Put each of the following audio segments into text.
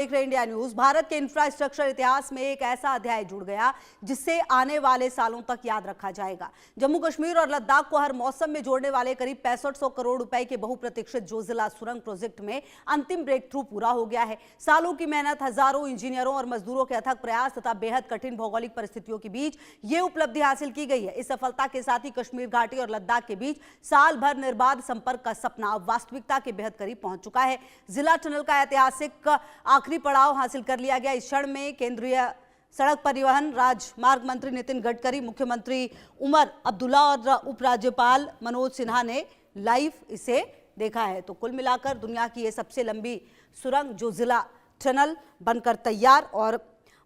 देख रहे India news. Bharat के इंफ्रास्ट्रक्चर इतिहास में एक ऐसा अध्याय जुड़ गया जिससे आने वाले सालों तक याद रखा जाएगा। जम्मू कश्मीर और लद्दाख को हर मौसम में जोड़ने वाले करीब 6500 करोड़ रुपए के बहुप्रतीक्षित जोजिला सुरंग प्रोजेक्ट में अंतिम ब्रेक थ्रू पूरा हो गया है। सालों की मेहनत, हजारों इंजीनियरों और मजदूरों के अथक प्रयास तथा बेहद कठिन भौगोलिक परिस्थितियों के बीच ये उपलब्धि हासिल की गई है। इस सफलता के साथ ही कश्मीर घाटी और लद्दाख के बीच साल भर निर्बाध संपर्क का सपना अब वास्तविकता के बेहद करीब पहुंच चुका है। जिला टनल का ऐतिहासिक आखिरी पड़ाव हासिल कर लिया गया। इस क्षण में केंद्रीय सड़क परिवहन राजमार्ग मंत्री नितिन गडकरी, मुख्यमंत्री उमर अब्दुल्ला और उपराज्यपाल मनोज सिन्हा ने लाइव इसे देखा है। तो कुल मिलाकर दुनिया की ये सबसे लंबी सुरंग जोजिला टनल बनकर तैयार, और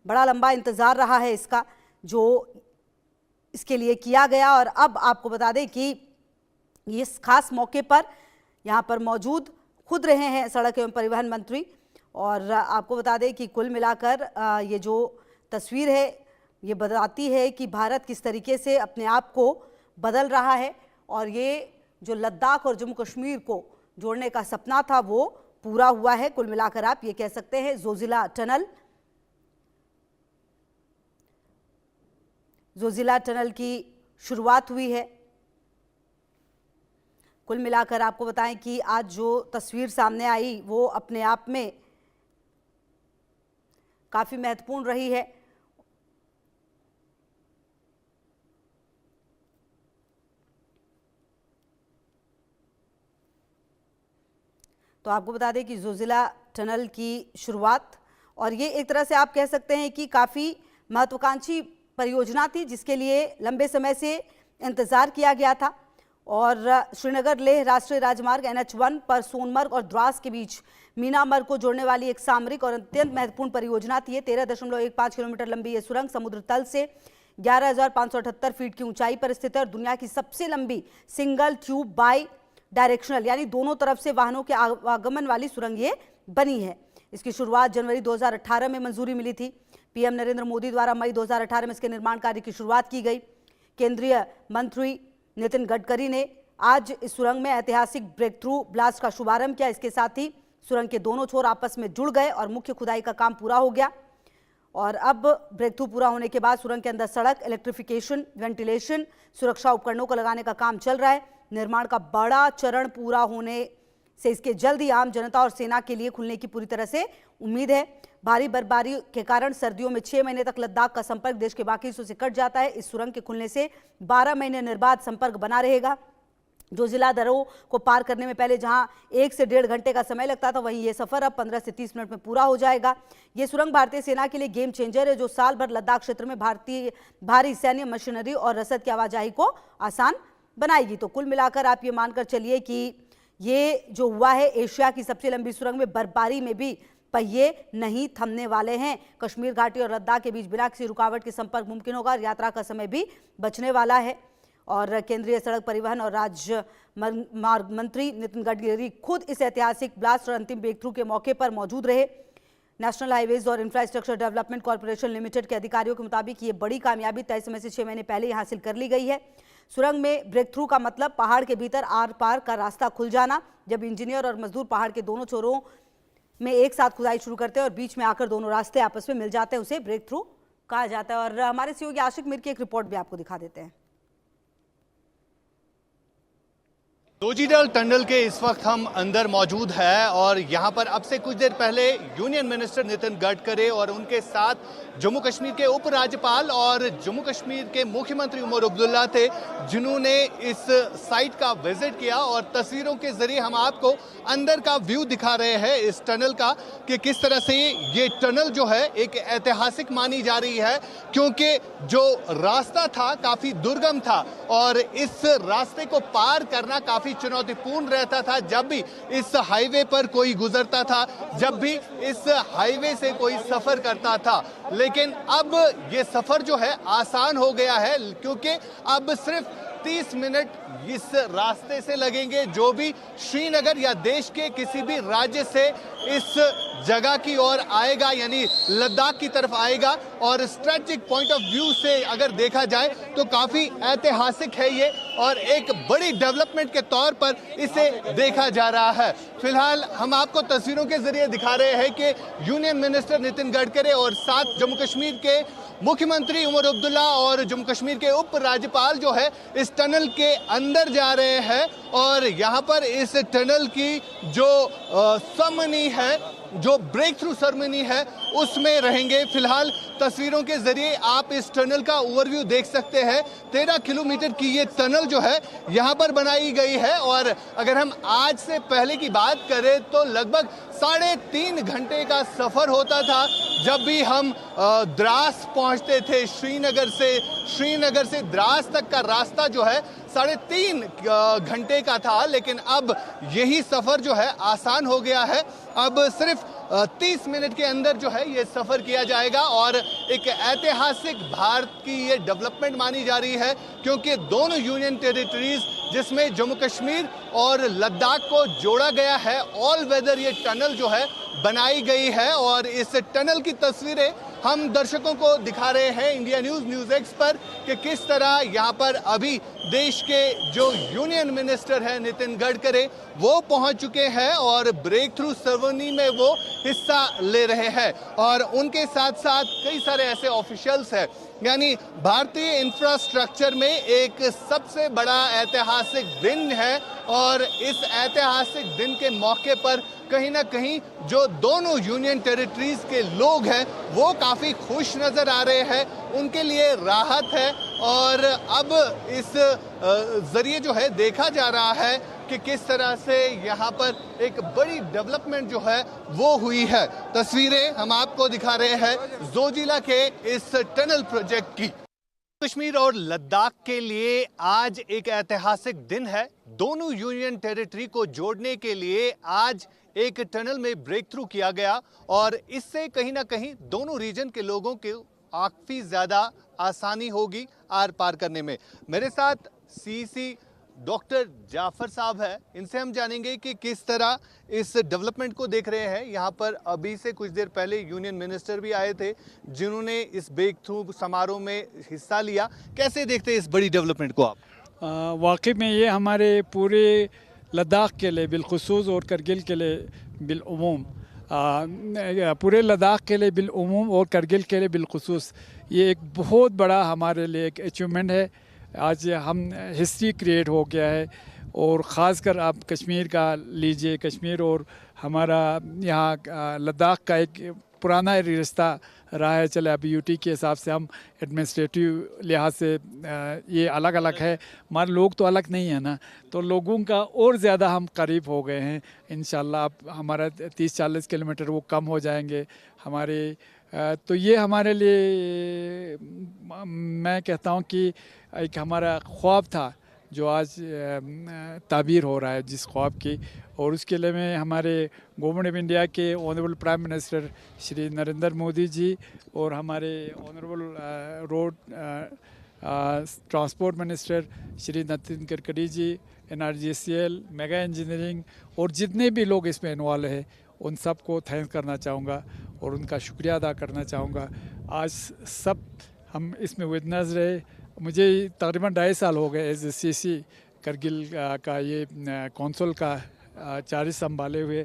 बड़ा लंबा इंतजार रहा है इसका जो इसके लिए किया गया। और अब आपको बता दें कि इस खास मौके पर यहाँ पर मौजूद खुद रहे हैं सड़क एवं परिवहन मंत्री। और आपको बता दें कि कुल मिलाकर ये जो तस्वीर है ये बताती है कि भारत किस तरीके से अपने आप को बदल रहा है, और ये जो लद्दाख और जम्मू कश्मीर को जोड़ने का सपना था वो पूरा हुआ है। कुल मिलाकर आप ये कह सकते हैं जोजिला टनल की शुरुआत हुई है। कुल मिलाकर आपको बताएं कि आज जो तस्वीर सामने आई वो अपने आप में काफी महत्वपूर्ण रही है। तो आपको बता दें कि जोजिला टनल की शुरुआत, और ये एक तरह से आप कह सकते हैं कि काफी महत्वाकांक्षी परियोजना थी जिसके लिए लंबे समय से इंतजार किया गया था। और श्रीनगर लेह राष्ट्रीय राजमार्ग NH1 पर सोनमर्ग और द्रास के बीच मीनामर्ग को जोड़ने वाली एक सामरिक और अत्यंत महत्वपूर्ण परियोजना थी। 13.15 किलोमीटर लंबी ये सुरंग समुद्र तल से 11,578 फीट की ऊंचाई पर स्थित है और दुनिया की सबसे लंबी सिंगल ट्यूब बाई डायरेक्शनल यानी दोनों तरफ से वाहनों के आगमन वाली सुरंग ये बनी है। इसकी शुरुआत जनवरी 2018 में मंजूरी मिली थी। पीएम नरेंद्र मोदी द्वारा मई 2018 में इसके निर्माण कार्य की शुरुआत की गई। केंद्रीय मंत्री नितिन गडकरी ने आज इस सुरंग में ऐतिहासिक ब्रेक थ्रू ब्लास्ट का शुभारंभ किया। इसके साथ ही सुरंग के दोनों छोर आपस में जुड़ गए और मुख्य खुदाई का काम पूरा हो गया। और अब ब्रेक थ्रू पूरा होने के बाद सुरंग के अंदर सड़क, इलेक्ट्रिफिकेशन, वेंटिलेशन, सुरक्षा उपकरणों को लगाने का काम चल रहा है। निर्माण का बड़ा चरण पूरा होने से इसके जल्द ही आम जनता और सेना के लिए खुलने की पूरी तरह से उम्मीद है। भारी बर्फबारी के कारण सर्दियों में 6 महीने तक लद्दाख का संपर्क देश के बाकी हिस्सों से कट जाता है। इस सुरंग के खुलने से 12 महीने निर्बाध संपर्क बना रहेगा। जोजिला दर्रों को पार करने में पहले जहां 1 से 1.5 घंटे का समय लगता था, वहीं ये सफर अब 15 से 30 मिनट में पूरा हो जाएगा। ये सुरंग भारतीय सेना के लिए गेम चेंजर है जो साल भर लद्दाख क्षेत्र में भारी सैन्य मशीनरी और रसद की आवाजाही को आसान बनाएगी। तो कुल मिलाकर आप ये मानकर चलिए कि ये जो हुआ है एशिया की सबसे लंबी सुरंग में बर्फबारी में भी पहिए नहीं थमने वाले हैं। कश्मीर घाटी और लद्दाख के बीच बिना किसी रुकावट के संपर्क मुमकिन होगा और यात्रा का समय भी बचने वाला है। और केंद्रीय सड़क परिवहन और राजमार्ग मंत्री नितिन गडकरी खुद इस ऐतिहासिक ब्लास्ट और अंतिम ब्रेक थ्रू के मौके पर मौजूद रहे। नेशनल हाईवेज और इंफ्रास्ट्रक्चर डेवलपमेंट कॉर्पोरेशन लिमिटेड के अधिकारियों के मुताबिक ये बड़ी कामयाबी तय समय से 6 महीने पहले ही हासिल कर ली गई है। सुरंग में ब्रेक थ्रू का मतलब पहाड़ के भीतर आर पार का रास्ता खुल जाना। जब इंजीनियर और मजदूर पहाड़ के दोनों छोरों में एक साथ खुदाई शुरू करते हैं और बीच में आकर दोनों रास्ते आपस में मिल जाते हैं, उसे ब्रेक थ्रू कहा जाता है। और हमारे सहयोगी आशिक मीर की एक रिपोर्ट भी आपको दिखा देते हैं। जोजिला टनल के इस वक्त हम अंदर मौजूद है और यहाँ पर अब से कुछ देर पहले यूनियन मिनिस्टर नितिन गडकरी और उनके साथ जम्मू कश्मीर के उपराज्यपाल और जम्मू कश्मीर के मुख्यमंत्री उमर अब्दुल्ला थे जिन्होंने इस साइट का विजिट किया। और तस्वीरों के जरिए हम आपको अंदर का व्यू दिखा रहे हैं इस टनल का कि किस तरह से ये टनल जो है एक ऐतिहासिक मानी जा रही है, क्योंकि जो रास्ता था काफी दुर्गम था और इस रास्ते को पार करना काफी चुनौतीपूर्ण रहता था। जब भी इस हाईवे पर कोई गुजरता था, जब भी इस हाईवे से कोई सफर करता था, लेकिन अब ये सफर जो है आसान हो गया है क्योंकि अब सिर्फ 30 मिनट इस रास्ते से लगेंगे। जो भी श्रीनगर या देश के किसी भी राज्य से इस जगह की ओर आएगा, यानी लद्दाख की तरफ आएगा। और स्ट्रेटेजिक पॉइंट ऑफ व्यू से अगर देखा जाए तो काफी ऐतिहासिक है ये, और एक बड़ी डेवलपमेंट के तौर पर इसे देखा जा रहा है। फिलहाल हम आपको तस्वीरों के जरिए दिखा रहे हैं कि यूनियन मिनिस्टर नितिन गडकरी और साथ जम्मू कश्मीर के मुख्यमंत्री उमर अब्दुल्ला और जम्मू कश्मीर के उप राज्यपाल जो है इस टनल के अंदर जा रहे हैं। और यहाँ पर इस टनल की जो सेरेमनी है, जो ब्रेक थ्रू सेरेमनी है, उसमें रहेंगे। फिलहाल तस्वीरों के जरिए आप इस टनल का ओवरव्यू देख सकते हैं। 13 किलोमीटर की ये टनल जो है यहाँ पर बनाई गई है। और अगर हम आज से पहले की बात करें तो लगभग 3.5 घंटे का सफर होता था जब भी हम द्रास पहुंचते थे। श्रीनगर से द्रास तक का रास्ता जो है 3.5 घंटे का था, लेकिन अब यही सफर जो है आसान हो गया है। अब सिर्फ 30 मिनट के अंदर जो है ये सफर किया जाएगा। और एक ऐतिहासिक भारत की ये डेवलपमेंट मानी जा रही है, क्योंकि दोनों यूनियन टेरिटरीज जिसमें जम्मू कश्मीर और लद्दाख को जोड़ा गया है, ऑल वेदर ये टनल जो है बनाई गई है। और इस टनल की तस्वीरें हम दर्शकों को दिखा रहे हैं इंडिया न्यूज़ एक्स पर कि किस तरह यहाँ पर अभी देश के जो यूनियन मिनिस्टर हैं नितिन गडकरी वो पहुंच चुके हैं और ब्रेक थ्रू सेरेमनी में वो हिस्सा ले रहे हैं। और उनके साथ साथ कई सारे ऐसे ऑफिशियल्स हैं, यानी भारतीय इंफ्रास्ट्रक्चर में एक सबसे बड़ा ऐतिहासिक दिन है। और इस ऐतिहासिक दिन के मौके पर कहीं ना कहीं जो दोनों यूनियन टेरिटरीज के लोग हैं वो काफ़ी खुश नज़र आ रहे हैं, उनके लिए राहत है। और अब इस जरिए जो है देखा जा रहा है कि किस तरह से यहाँ पर एक बड़ी डेवलपमेंट जो है वो हुई है। तस्वीरें हम आपको दिखा रहे हैं जोजिला के इस टनल प्रोजेक्ट की। कश्मीर और लद्दाख के लिए आज एक ऐतिहासिक दिन है। दोनों यूनियन टेरिटरी को जोड़ने के लिए आज एक टनल में ब्रेक थ्रू किया गया, और इससे कहीं ना कहीं दोनों रीजन के लोगों को काफ़ी ज़्यादा आसानी होगी आर पार करने में। मेरे साथ सीसी डॉक्टर जाफर साहब है, इनसे हम जानेंगे कि किस तरह इस डेवलपमेंट को देख रहे हैं। यहाँ पर अभी से कुछ देर पहले यूनियन मिनिस्टर भी आए थे जिन्होंने इस ब्रेक थ्रू समारोह में हिस्सा लिया। कैसे देखते हैं इस बड़ी डेवलपमेंट को आप? वाकई में ये हमारे पूरे लद्दाख के लिए बिलखुसूस और करगिल के लिए बिलउमूम, पूरे लद्दाख के लिए बिलउमूम और करगिल के लिए बिलखुसूस ये एक बहुत बड़ा हमारे लिए एक अचीवमेंट है। आज हम हिस्ट्री क्रिएट हो गया है। और ख़ासकर आप कश्मीर का लीजिए, कश्मीर और हमारा यहाँ लद्दाख का एक पुराना रिश्ता रहा है। चले अभी यूटी के हिसाब से हम एडमिनिस्ट्रेटिव लिहाज से ये अलग अलग है, हमारे लोग तो अलग नहीं है ना, तो लोगों का और ज़्यादा हम करीब हो गए हैं। इंशाल्लाह अब हमारा 30-40 किलोमीटर वो कम हो जाएंगे हमारे। तो ये हमारे लिए मैं कहता हूँ कि एक हमारा ख्वाब था जो आज ताबीर हो रहा है जिस ख्वाब की। और उसके लिए मैं हमारे गवर्नमेंट ऑफ इंडिया के honourable prime minister Shri Narendra Modi ji और हमारे honourable road transport minister Shri Nitin Gadkari ji, NRGCL, mega engineering और जितने भी लोग इसमें इन्वॉल्व हैं उन सब को थैंक करना चाहूँगा और उनका शुक्रिया अदा करना चाहूँगा। आज सब हम इसमें विटनेस रहे। मुझे तकरीबन 2.5 साल हो गए एज CC करगिल का ये कौंसल का चार्ज संभाले हुए।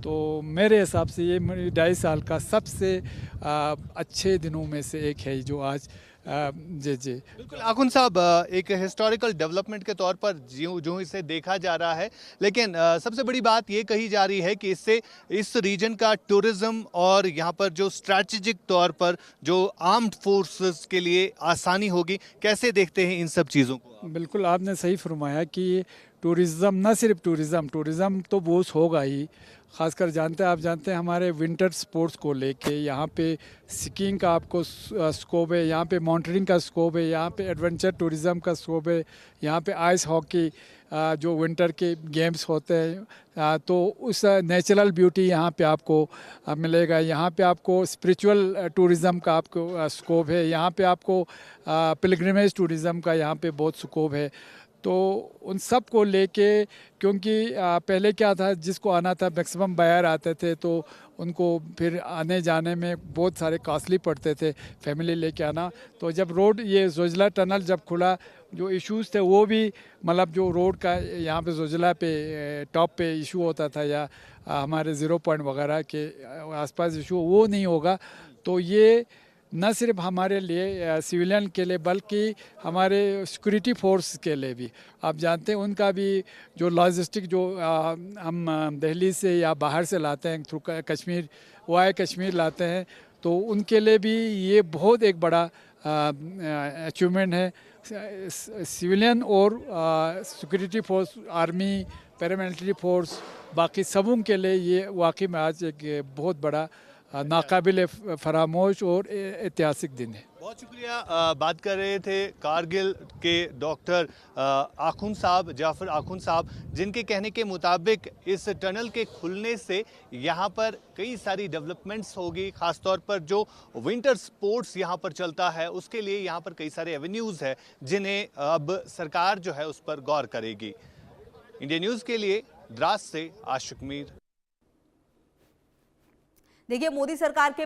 तो मेरे हिसाब से ये 2.5 साल का सबसे अच्छे दिनों में से एक है जो आज जी बिल्कुल। आकुन साहब, एक हिस्टोरिकल डेवलपमेंट के तौर पर जो इसे देखा जा रहा है, लेकिन सबसे बड़ी बात ये कही जा रही है कि इससे इस रीजन का टूरिज्म और यहाँ पर जो स्ट्रैटेजिक तौर पर जो आर्म्ड फोर्सेस के लिए आसानी होगी। कैसे देखते हैं इन सब चीज़ों को? बिल्कुल आपने सही फरमाया कि टूरिज़म, न सिर्फ टूरिज़म तो बहुत होगा ही। ख़ासकर आप जानते हैं हमारे विंटर स्पोर्ट्स को लेके यहाँ पे स्कीइंग का आपको स्कोप है, यहाँ पे माउंटेनिंग का स्कोप है, यहाँ पे एडवेंचर टूरिज़म का स्कोप है, यहाँ पे आइस हॉकी जो विंटर के गेम्स होते हैं, तो उस नेचुरल ब्यूटी यहाँ पे आपको मिलेगा। यहाँ पे आपको स्पिरिचुअल टूरिज़म का आपको स्कोप है, यहाँ पे आपको पिलग्रिमेज टूरिज़म का यहाँ पे बहुत स्कोप है। तो उन सब को लेके, क्योंकि पहले क्या था, जिसको आना था मैक्सिमम बायर आते थे, तो उनको फिर आने जाने में बहुत सारे कॉस्टली पड़ते थे फैमिली लेके आना। तो जब रोड, ये जोजिला टनल जब खुला, जो इश्यूज़ थे वो भी, मतलब जो रोड का यहाँ पे जोजिला पे टॉप पे इशू होता था, या हमारे ज़ीरो पॉइंट वगैरह के आसपास इशू, वो नहीं होगा। तो ये न सिर्फ हमारे लिए सिविलियन के लिए, बल्कि हमारे सिक्योरिटी फोर्स के लिए भी, आप जानते हैं उनका भी जो लॉजिस्टिक, जो हम दिल्ली से या बाहर से लाते हैं थ्रू कश्मीर, वाया कश्मीर लाते हैं, तो उनके लिए भी ये बहुत एक बड़ा अचीवमेंट है। सिविलियन और security force, army, paramilitary force, बाकी सबों के लिए ये वाकई में आज एक बहुत बड़ा नाकाबिल फरामोश और ऐतिहासिक दिन है। बहुत शुक्रिया। बात कर रहे थे कारगिल के डॉक्टर आखुंद साहब, जाफर आखुंद साहब, जिनके कहने के मुताबिक इस टनल के खुलने से यहाँ पर कई सारी डेवलपमेंट्स होगी। खासतौर पर जो विंटर स्पोर्ट्स यहाँ पर चलता है, उसके लिए यहाँ पर कई सारे एवेन्यूज़ है जिन्हें अब सरकार जो है उस पर गौर करेगी। इंडिया न्यूज़ के लिए द्रास से आशिक मीर। देखिए, मोदी सरकार के